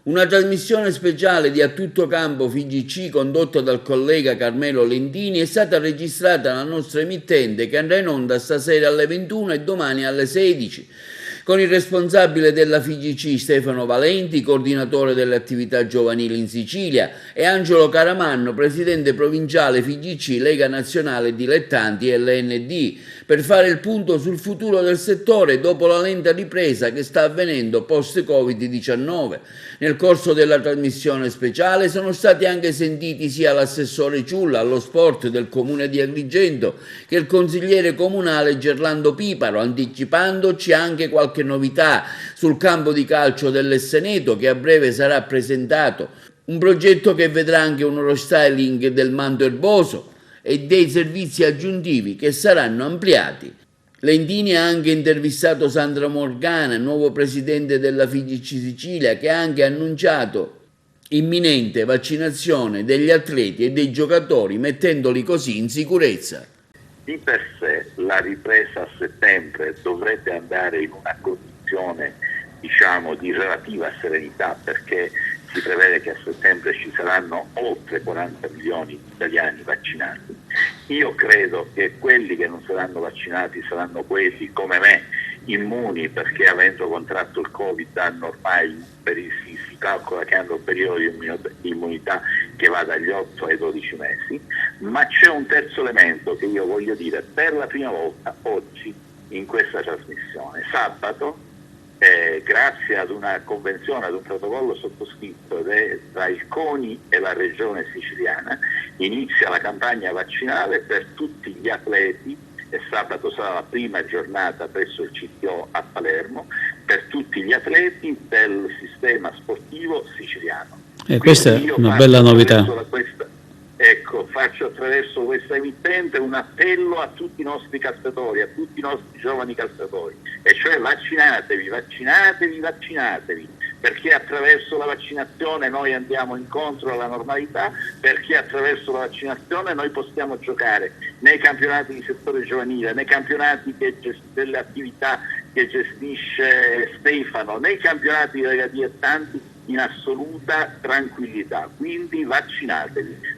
Una trasmissione speciale di A Tutto Campo FIGC condotta dal collega Carmelo Lentini è stata registrata dalla nostra emittente che andrà in onda stasera alle 21 e domani alle 16 con il responsabile della FIGC Stefano Valenti, coordinatore delle attività giovanili in Sicilia, e Angelo Caramanno, presidente provinciale FIGC Lega Nazionale Dilettanti LND, per fare il punto sul futuro del settore dopo la lenta ripresa che sta avvenendo post-Covid-19. Nel corso della trasmissione speciale sono stati anche sentiti sia l'assessore Ciulla allo sport del comune di Agrigento che il consigliere comunale Gerlando Piparo, anticipandoci anche qualche novità sul campo di calcio dell'Esseneto che a breve sarà presentato, un progetto che vedrà anche un restyling del manto erboso e dei servizi aggiuntivi che saranno ampliati. Lentini ha anche intervistato Sandra Morgana, nuovo presidente della FIGC Sicilia, che ha anche annunciato imminente vaccinazione degli atleti e dei giocatori, mettendoli così in sicurezza. Di per sé la ripresa a settembre dovrebbe andare in una condizione, diciamo, di relativa serenità, perché si prevede che a settembre ci saranno oltre 40 milioni di italiani vaccinati. Io credo che quelli che non saranno vaccinati saranno quelli come me, immuni, perché avendo contratto il Covid hanno ormai si calcola che hanno un periodo di immunità che va dagli 8 ai 12 mesi, ma c'è un terzo elemento che io voglio dire per la prima volta oggi in questa trasmissione. Sabato, grazie ad una convenzione, ad un protocollo sottoscritto tra il CONI e la regione siciliana, inizia la campagna vaccinale per tutti gli atleti, e sabato sarà la prima giornata presso il CTO a Palermo, per tutti gli atleti del sistema sportivo siciliano. Questa è una bella novità. Faccio attraverso questa emittente un appello a tutti i nostri calciatori, a tutti i nostri giovani calciatori, e cioè vaccinatevi, perché attraverso la vaccinazione noi andiamo incontro alla normalità, perché attraverso la vaccinazione noi possiamo giocare nei campionati di settore giovanile, nei campionati delle attività che gestisce Stefano, nei campionati dei dilettanti in assoluta tranquillità. Quindi vaccinatevi,